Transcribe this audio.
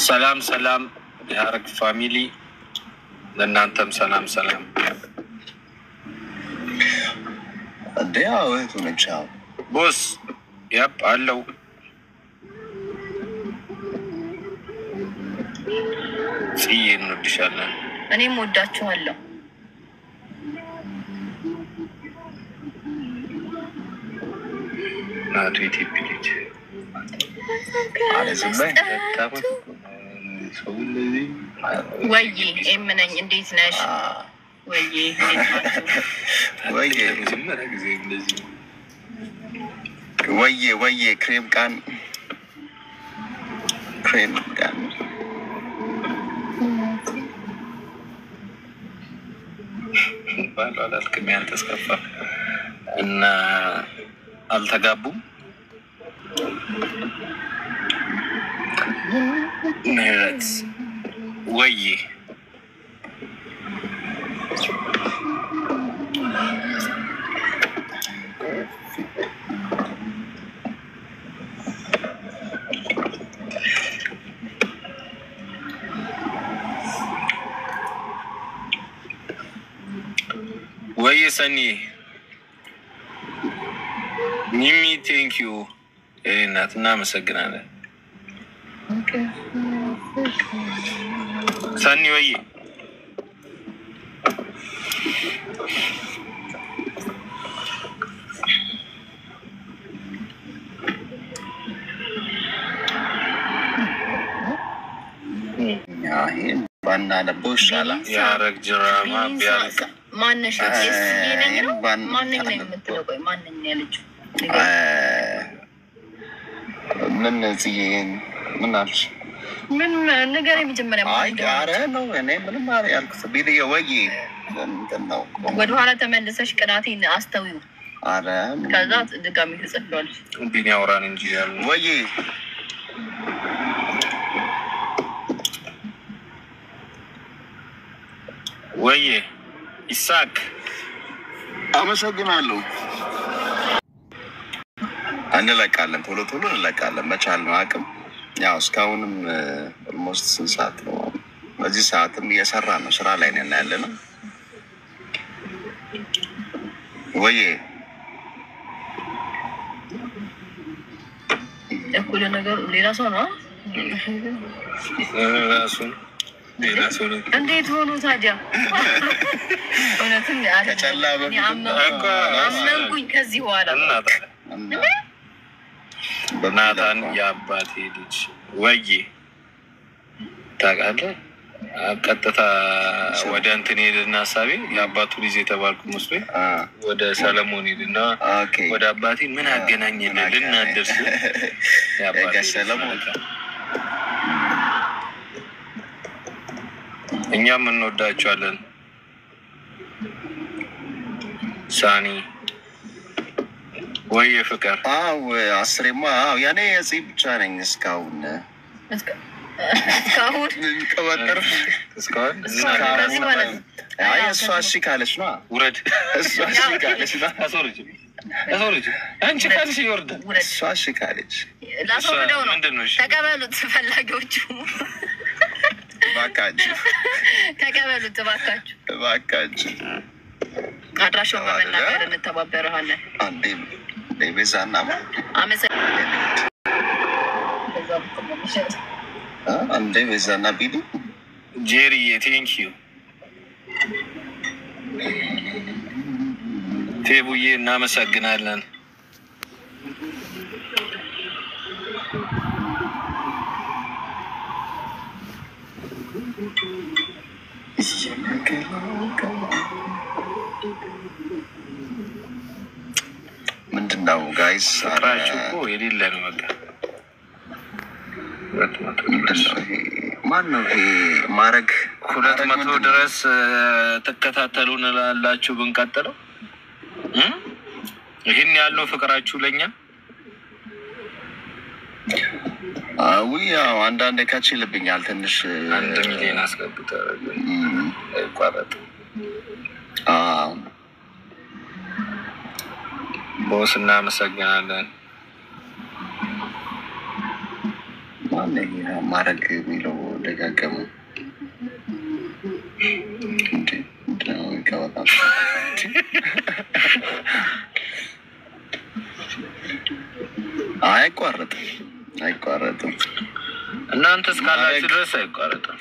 ሰላም ሰላም የሀረግ ፋሚሊ ለእናንተም ሰላም ሰላም። እንዴያው እህቱ ነች ቦስ ያብ አለው ጽዬ እንወድሻለን። እኔም ወዳችኋለሁ። ናቱ ኢትዮጵያ ልጅ ወይዬ ኤምነኝ እንዴት ነሽ? ወይዬ ወይዬ ክሬም ቃን ባላልክም ያልተስከፋ እና አልተጋቡም። ምህረት ወይዬ ወይዬ ሰኒ ሚሚ ቴንኪዩ እናት እናመሰግናለን። ሰኒ ወይዬ ባና ለቦ ይሻላል። የሀረግ ድራማ ቢያልቅ ማነሽ የነኝ ነው ማንኛ የምትለው? ቆይ ማንኛ ያለችው ምን ጽዬን ምን አልሽ? ምን ነገር የመጀመሪያ አረ ነው እኔ ምንም ያልኩት ቢልዬ ወይዬ እንትን ነው። ወደኋላ ተመልሰሽ ቅናቴን አስተውዩ። አረ ከዛ ድጋሚ ትጽፊዋለሽ። ቢኒ አውራን እንጂ ያሉ ወይዬ ወይዬ ይሳቅ አመሰግናለሁ። እንለቃለን፣ ቶሎ ቶሎ እንለቃለን። መቻል ነው አቅም። ያው እስካሁንም ኦልሞስት 6 ሰዓት ነው። በዚህ ሰዓትም እየሰራ ነው፣ ስራ ላይ ነን ያለ ነው። ወይዬ እኩል ነገር ሌላ ሰው ነው ራሱን ሌላ ሰው ነው። እንዴት ሆኖ ታዲያ? እውነትም ከጨላ አመንኩኝ። ከዚህ በኋላ ናታን የአባቴ ልጅ ወይዬ ታውቃለህ። ቀጥታ ወደ እንትን ሄድና ሀሳቤ የአባቱ ልጅ የተባልኩ መስሎኝ ወደ ሰለሞን ሄድና ወደ አባቴ ምን አገናኘን ልናደርስ የአባቴ ሰለሞን። እኛም እንወዳቸዋለን። ሳኒ ወይዬ ፍቅር አስሬማ ያኔ የጽ ብቻ ነኝ እስካሁን ቀበጥር እስካሁን እሷ እሺ ካለች ነው ውረድ። እሷ እሺ ካለች ነው አሶርጅ አንቺ ካልሽ ይወርዳል። እሷ እሺ ካለች ላስወርደው ነው። ተቀበሉት ፈላጊዎቹ እባካችሁ ተቀበሉት እባካችሁ። አድራሻውን በመናገር እንተባበረሃለን። አንዴ ቤዛና አንዴ ቤዛና ቢዲ ጄሪዬ ቴንኪዩ ቴቡዬ እናመሰግናለን። ምንድነው ጋይስ? ፍቅራችሁ እኮ የሌለ ነው። ማነው ይሄ ማረግ 200 ድረስ ተከታተሉን ላላችሁ ብንቀጥለው ይሄን ያለው ፍቅራችሁ ለኛ ያው አንዳንዴ ካች ይልብኛል ትንሽ 1 ሚሊዮን አስገብተው አይቋረጥ። ቦስ እናመሰግናለን። ማድረግ የሚለው ደጋገሙ አይቋረጥም። እናንተ እስካላችሁ ድረስ አይቋረጥም።